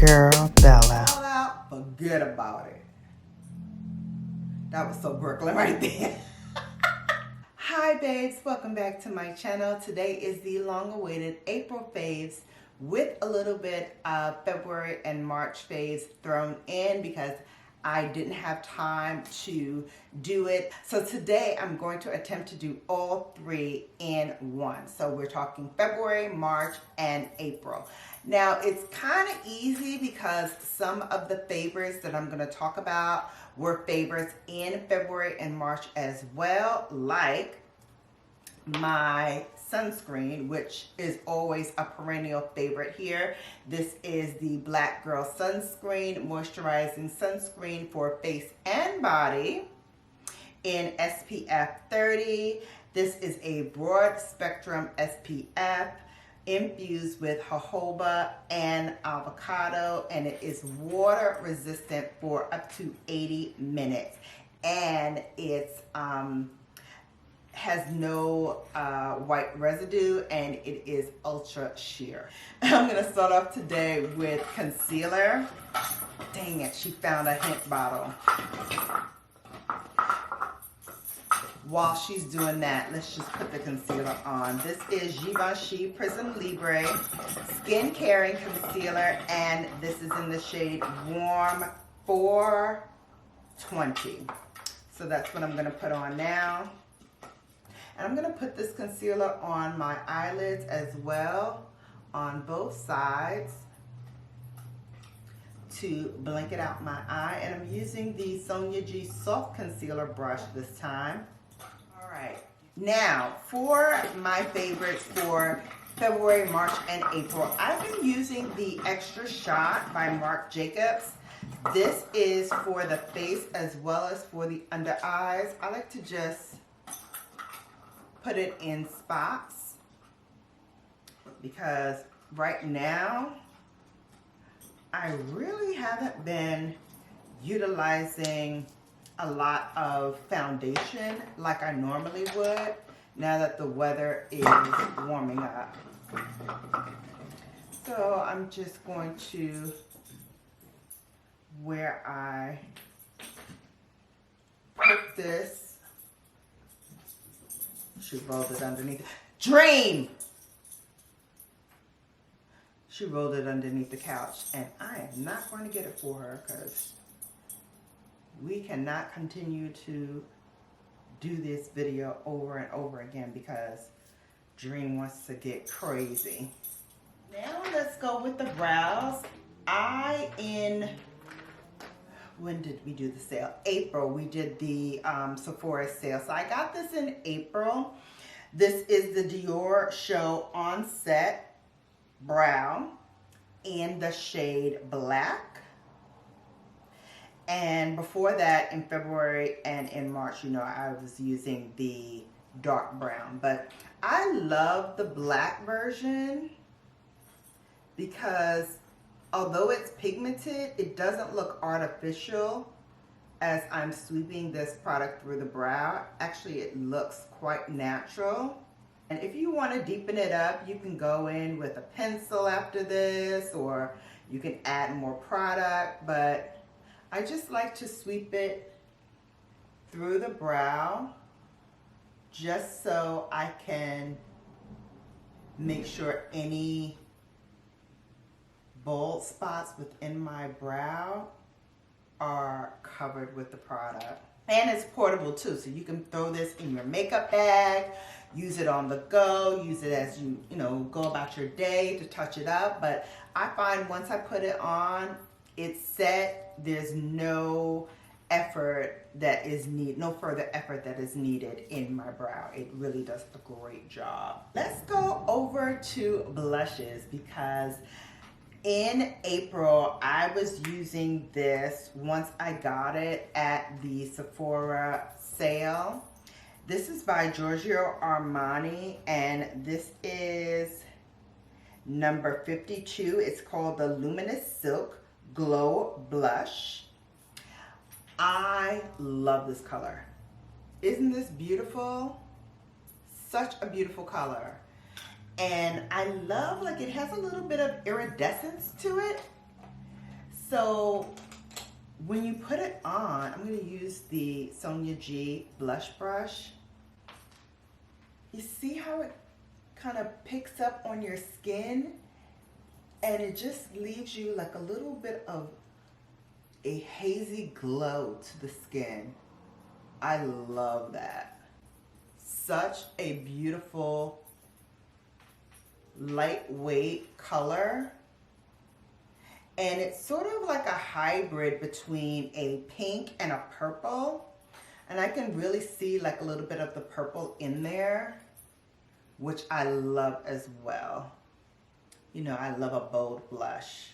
Girl Bella. All out, forget about it. That was so Brooklyn right there. Hi babes, welcome back to my channel. Today is the long-awaited April faves with a little bit of February and March faves thrown in because I didn't have time to do it. So today I'm going to attempt to do all three in one. So we're talking February, March, and April. Now it's kind of easy because some of the favorites that I'm going to talk about were favorites in February and March as well, like my sunscreen, which is always a perennial favorite here. This is the Black Girl Sunscreen, moisturizing sunscreen for face and body in SPF 30. This is a broad spectrum SPF infused with jojoba and avocado, and it is water resistant for up to 80 minutes. And it's has no white residue, and it is ultra sheer. I'm gonna start off today with concealer. Dang it, she found a hint bottle. While she's doing that, let's just put the concealer on. This is Givenchy Prism Libre Skin Caring Concealer, and this is in the shade Warm 420. So that's what I'm gonna put on now. And I'm going to put this concealer on my eyelids as well, on both sides, to blanket out my eye. And I'm using the Sonia G Soft Concealer brush this time. All right. Now, for my favorites for February, March, and April, I've been using the Extra Shot by Marc Jacobs. This is for the face as well as for the under eyes. I like to just put it in spots because right now I really haven't been utilizing a lot of foundation like I normally would now that the weather is warming up. So I'm just going to, where I put this, she rolled it underneath. Dream! She rolled it underneath the couch, and I am not going to get it for her because we cannot continue to do this video over and over again because Dream wants to get crazy. Now let's go with the brows. When did we do the sale? April, we did the Sephora sale. So I got this in April. This is the Dior Show On Set Brow in the shade Black. And before that, in February and in March, you know, I was using the dark brown. But I love the black version because although it's pigmented, it doesn't look artificial as I'm sweeping this product through the brow. Actually, it looks quite natural. And if you want to deepen it up, you can go in with a pencil after this, or you can add more product. But I just like to sweep it through the brow just so I can make sure any bold spots within my brow are covered with the product. And it's portable too, so you can throw this in your makeup bag, use it on the go, use it as you go about your day to touch it up. But I find once I put it on, it's set. There's no effort that is needed, no further effort that is needed in my brow. It really does a great job. Let's go over to blushes because in April, I was using this once I got it at the Sephora sale. This is by Giorgio Armani, and this is number 52. It's called the Luminous Silk Glow Blush. I love this color. Isn't this beautiful? Such a beautiful color. And I love, like, it has a little bit of iridescence to it. So when you put it on, I'm going to use the Sonia G blush brush. You see how it kind of picks up on your skin, and it just leaves you like a little bit of a hazy glow to the skin. I love that. Such a beautiful, lightweight color. And it's sort of like a hybrid between a pink and a purple. And I can really see like a little bit of the purple in there, which I love as well. You know, I love a bold blush.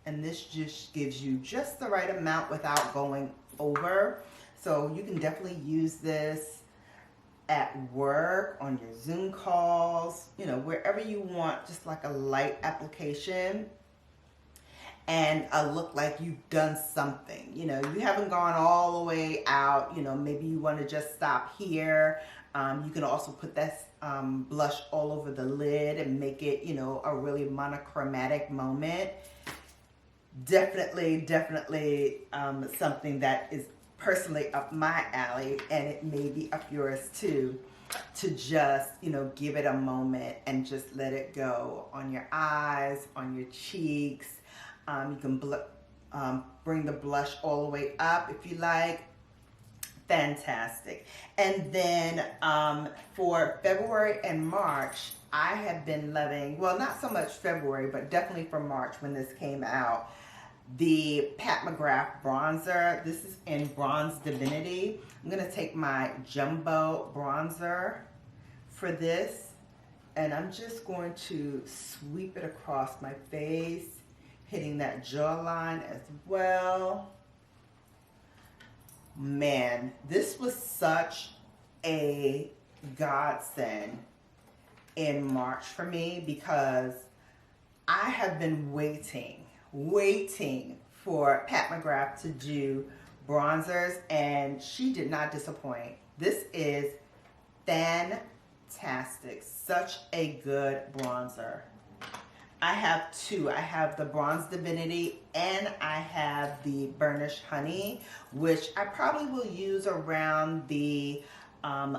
And this just gives you just the right amount without going over. So you can definitely use this at work, on your Zoom calls, you know, wherever you want, just like a light application and look like you've done something. You know, you haven't gone all the way out. You know, maybe you want to just stop here. You can also put that blush all over the lid and make it, you know, a really monochromatic moment. Definitely something that is personally up my alley, and it may be up yours too, to just, you know, give it a moment and just let it go on your eyes, on your cheeks. You can bring the blush all the way up if you like. Fantastic. And then for February and March, I have been loving, well, not so much February, but definitely for March when this came out, the Pat McGrath bronzer. This is in Bronze Divinity. I'm going to take my jumbo bronzer for this, and I'm just going to sweep it across my face, hitting that jawline as well. Man, this was such a godsend in March for me, because I have been waiting for Pat McGrath to do bronzers, and she did not disappoint. This is fantastic. Such a good bronzer. I have two. I have the Bronze Divinity and I have the Burnished Honey, which I probably will use around the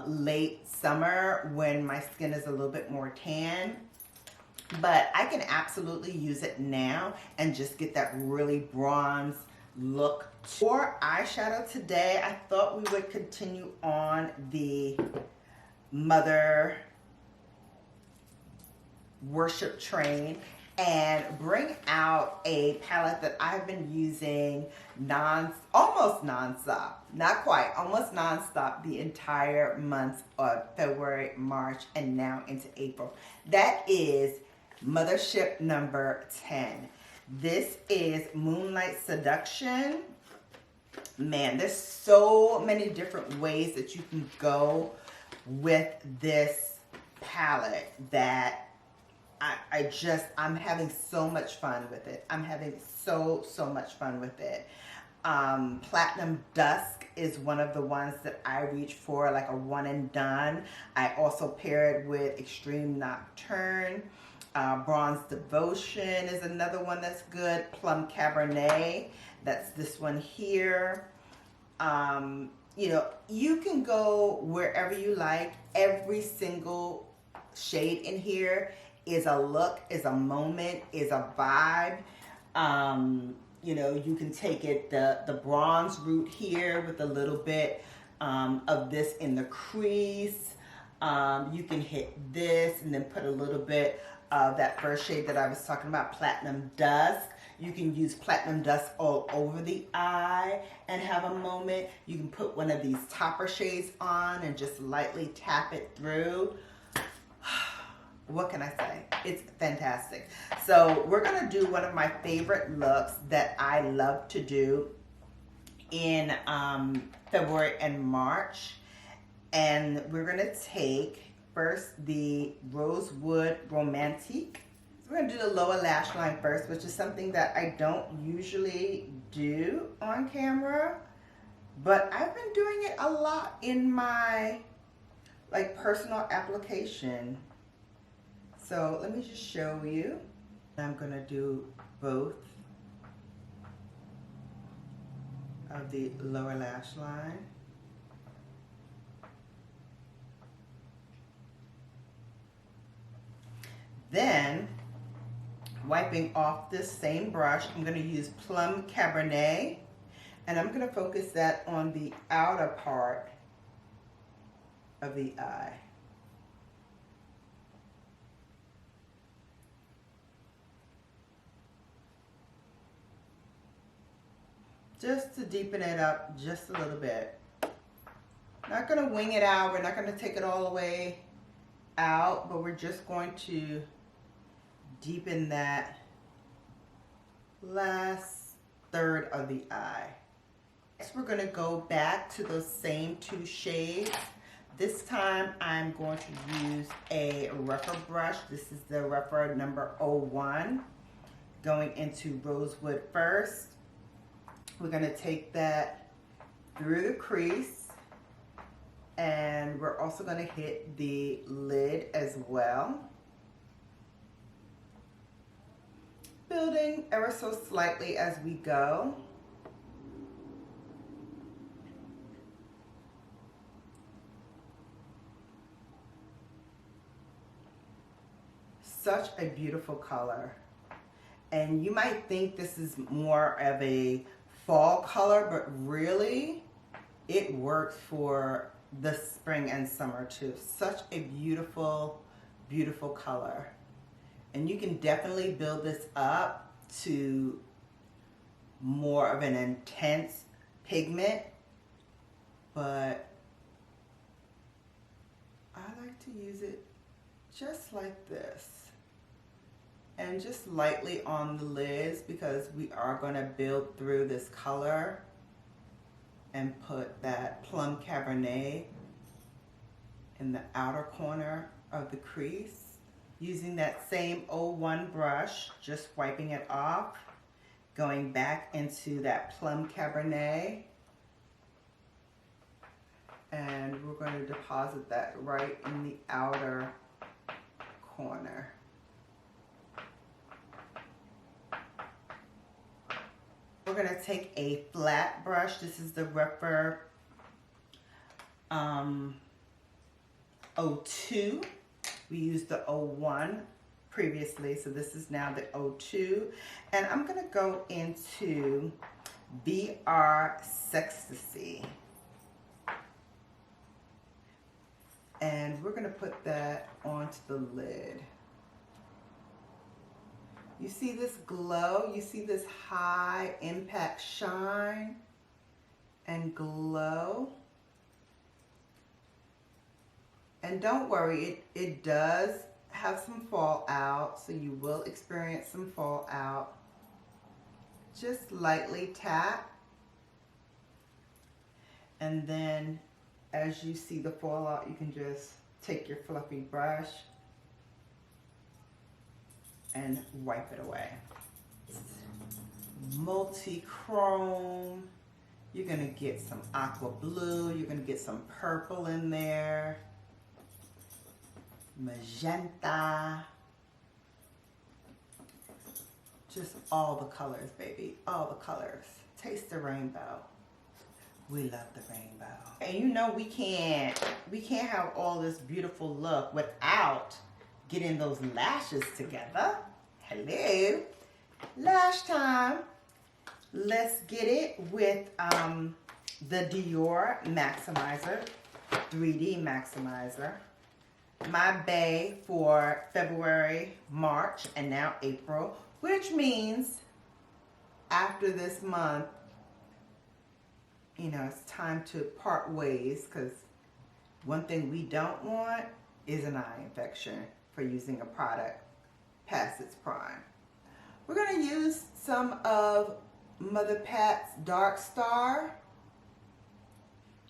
late summer when my skin is a little bit more tan. But I can absolutely use it now and just get that really bronze look. For eyeshadow today, I thought we would continue on the Mother worship train and bring out a palette that I've been using almost nonstop, not quite, almost nonstop the entire month of February, March, and now into April. That is Mothership number 10. This is Moonlight Seduction. Man, there's so many different ways that you can go with this palette that I'm having so much fun with it. I'm having so much fun with it. Platinum Dusk is one of the ones that I reach for, like a one and done. I also pair it with Extreme Nocturne. Bronze Devotion is another one that's good. Plum Cabernet, that's this one here. You know, you can go wherever you like. Every single shade in here is a look, is a moment, is a vibe. You know, you can take it the bronze route here with a little bit of this in the crease. You can hit this and then put a little bit of that first shade that I was talking about, Platinum Dusk. You can use Platinum Dusk all over the eye and have a moment. You can put one of these topper shades on and just lightly tap it through. What can I say? It's fantastic. So we're going to do one of my favorite looks that I love to do in February and March. And we're going to take first the Rosewood Romantique. So we're going to do the lower lash line first, which is something that I don't usually do on camera. But I've been doing it a lot in my personal application. So let me just show you. I'm going to do both of the lower lash line. Then, wiping off this same brush, I'm going to use Plum Cabernet, and I'm going to focus that on the outer part of the eye. Just to deepen it up just a little bit. Not going to wing it out. We're not going to take it all the way out, but we're just going to deepen that last third of the eye. Next, we're going to go back to those same two shades. This time I'm going to use a rougher brush. This is the rougher number 01. Going into Rosewood first. We're going to take that through the crease, and we're also going to hit the lid as well. Building ever so slightly as we go. Such a beautiful color. And you might think this is more of a fall color, but really it works for the spring and summer too. Such a beautiful, beautiful color. And you can definitely build this up to more of an intense pigment, but I like to use it just like this. And just lightly on the lids, because we are going to build through this color and put that Plum Cabernet in the outer corner of the crease. Using that same 01 brush, just wiping it off, going back into that Plum Cabernet, and we're going to deposit that right in the outer corner. We're going to take a flat brush. This is the rougher 02. We used the 01 previously, so this is now the 02. And I'm going to go into VR Sextasy. And we're going to put that onto the lid. You see this glow? You see this high impact shine and glow? And don't worry, it does have some fallout, so you will experience some fallout. Just lightly tap. And then as you see the fallout, you can just take your fluffy brush and wipe it away. Multi-chrome. You're gonna get some aqua blue. You're gonna get some purple in there. Magenta. Just all the colors, baby. All the colors. Taste the rainbow. We love the rainbow. And you know we can't have all this beautiful look without getting those lashes together. Hello. Lash time. Let's get it with the Dior Maximizer, 3D Maximizer. My bae for February, March, and now April, which means after this month, you know, it's time to part ways, because one thing we don't want is an eye infection for using a product past its prime. We're going to use some of Mother Pat's Dark Star.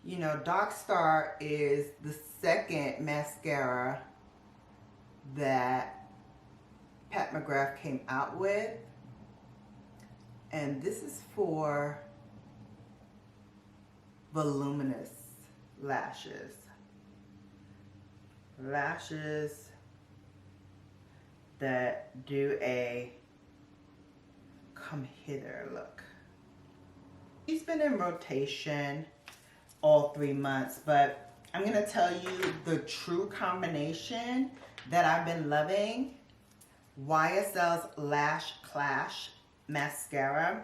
You know, Dark Star is the second mascara that Pat McGrath came out with. And this is for voluminous lashes. Lashes that do a come hither look. She's been in rotation all 3 months, but I'm going to tell you the true combination that I've been loving. YSL's Lash Clash Mascara.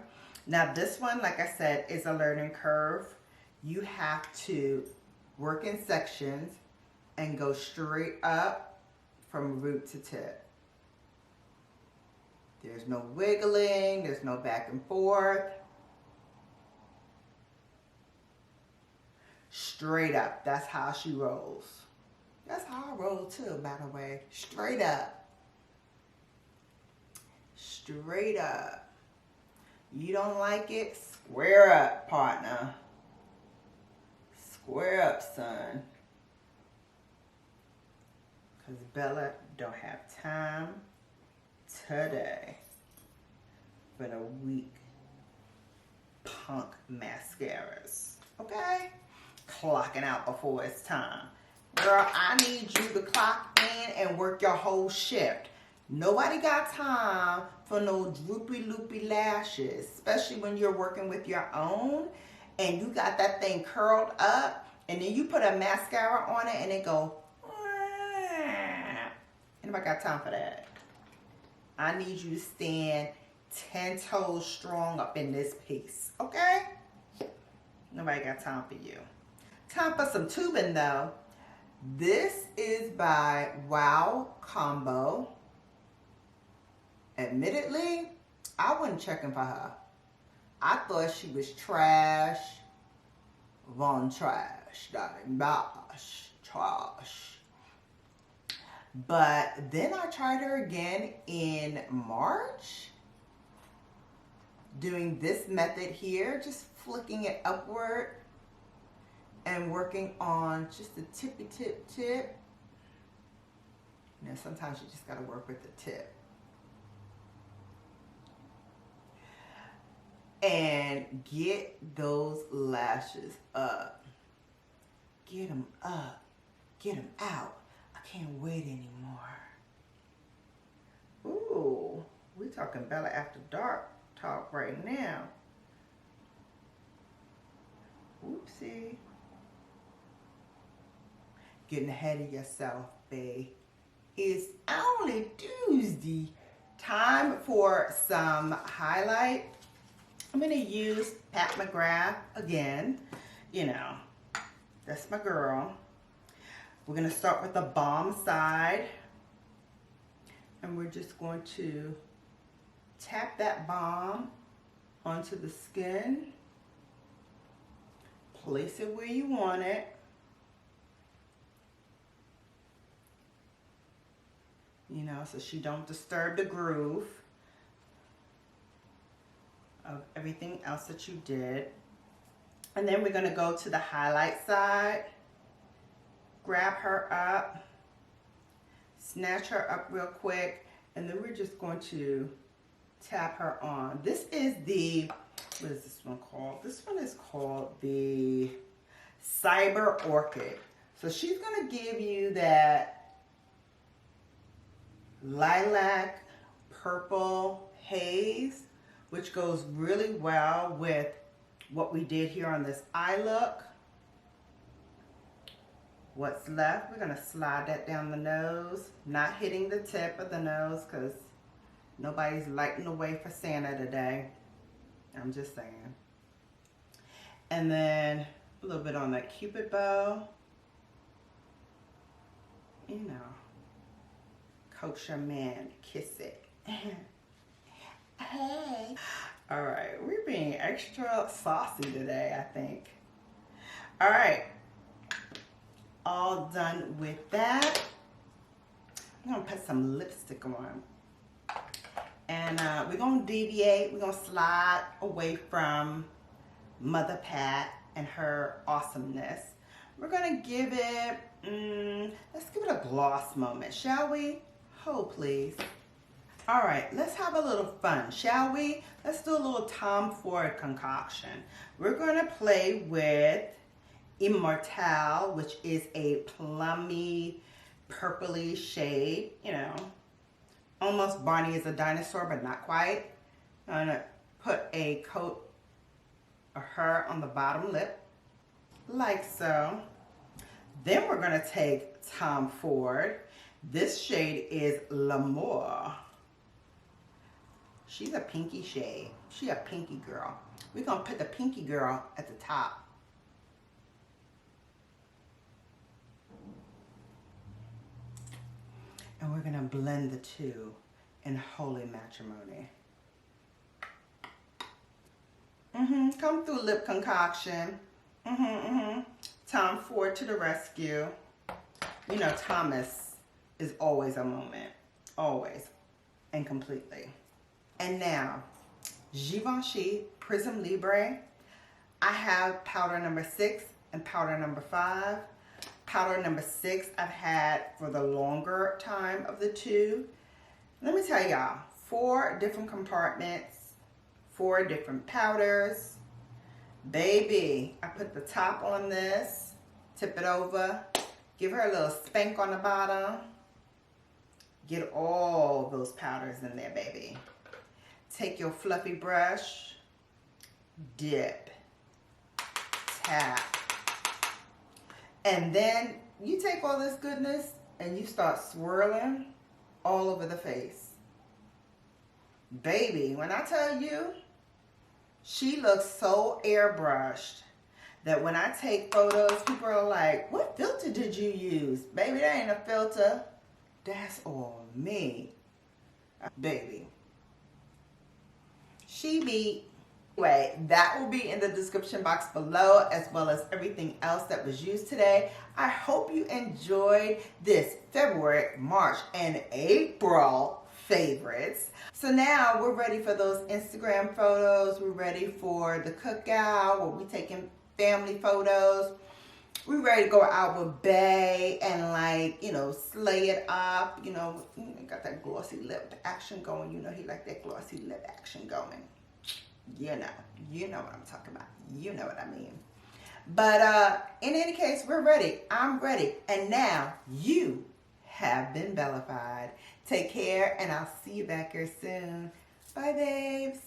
Now this one, like I said, is a learning curve. You have to work in sections and go straight up from root to tip. There's no wiggling, there's no back and forth. Straight up, that's how she rolls. That's how I roll too, by the way. Straight up. Straight up. You don't like it? Square up, partner. Square up, son. Because Bella don't have time today for the weak punk mascaras. Okay? Clocking out before it's time. Girl, I need you to clock in and work your whole shift. Nobody got time for no droopy loopy lashes, especially when you're working with your own and you got that thing curled up and then you put a mascara on it and it go, anybody got time for that? I need you to stand 10 toes strong up in this piece, okay? Nobody got time for you. Time for some tubing though. This is by Wow Combo. Admittedly, I wasn't checking for her. I thought she was trash, von trash, darling, bash, trash. But then I tried her again in March, doing this method here, just flicking it upward and working on just the tippy tip. You know, sometimes you just gotta work with the tip. And get those lashes up. Get them up. Get them out. I can't wait anymore. Ooh, we talking Bella After Dark talk right now. Oopsie. Getting ahead of yourself, babe. It's only Tuesday. Time for some highlight. I'm going to use Pat McGrath again. You know, that's my girl. We're going to start with the balm side. And we're just going to tap that balm onto the skin. Place it where you want it. You know, so she don't disturb the groove of everything else that you did. And then we're going to go to the highlight side. Grab her up. Snatch her up real quick. And then we're just going to tap her on. This is the, what is this one called? This one is called the Cyber Orchid. So she's going to give you that lilac purple haze, which goes really well with what we did here on this eye look. What's left, we're gonna slide that down the nose, not hitting the tip of the nose because nobody's lighting the way for Santa today. I'm just saying. And then a little bit on that Cupid bow. You know, coax your man, kiss it. Hey. All right, we're being extra saucy today, I think. All right, all done with that. I'm gonna put some lipstick on. And we're gonna deviate, we're gonna slide away from Mother Pat and her awesomeness. We're gonna give it, let's give it a gloss moment, shall we? Hold, please. All right, let's have a little fun, shall we? Let's do a little Tom Ford concoction. We're gonna play with Immortelle, which is a plummy, purpley shade, you know, almost Barney is a dinosaur, but not quite. I'm gonna put a coat her on the bottom lip, like so. Then we're going to take Tom Ford. This shade is L'Amour. She's a pinky shade. She a pinky girl. We're going to put the pinky girl at the top. And we're going to blend the two in holy matrimony. Come through lip concoction. Tom Ford to the rescue. You know, Thomas is always a moment. Always. And completely. And now, Givenchy Prism Libre. I have powder number 6 and powder number 5. Powder number 6 I've had for the longer time of the two. Let me tell y'all, 4 different compartments, 4 different powders. Baby, I put the top on this, tip it over, give her a little spank on the bottom. Get all those powders in there, baby. Take your fluffy brush, dip, tap. And then you take all this goodness and you start swirling all over the face. Baby, when I tell you, she looks so airbrushed that when I take photos, people are like, what filter did you use? Baby, that ain't a filter. That's all me. Baby. She be. Anyway, that will be in the description box below, as well as everything else that was used today. I hope you enjoyed this February, March, and April favorites. So now we're ready for those Instagram photos. We're ready for the cookout where we're taking family photos. We're ready to go out with Bae and, like, you know, slay it up. You know, got that glossy lip action going. You know, he like that glossy lip action going. You know what I'm talking about. You know what I mean. But in any case, we're ready. I'm ready. And now you have been Bellafied. Take care, and I'll see you back here soon. Bye, babes.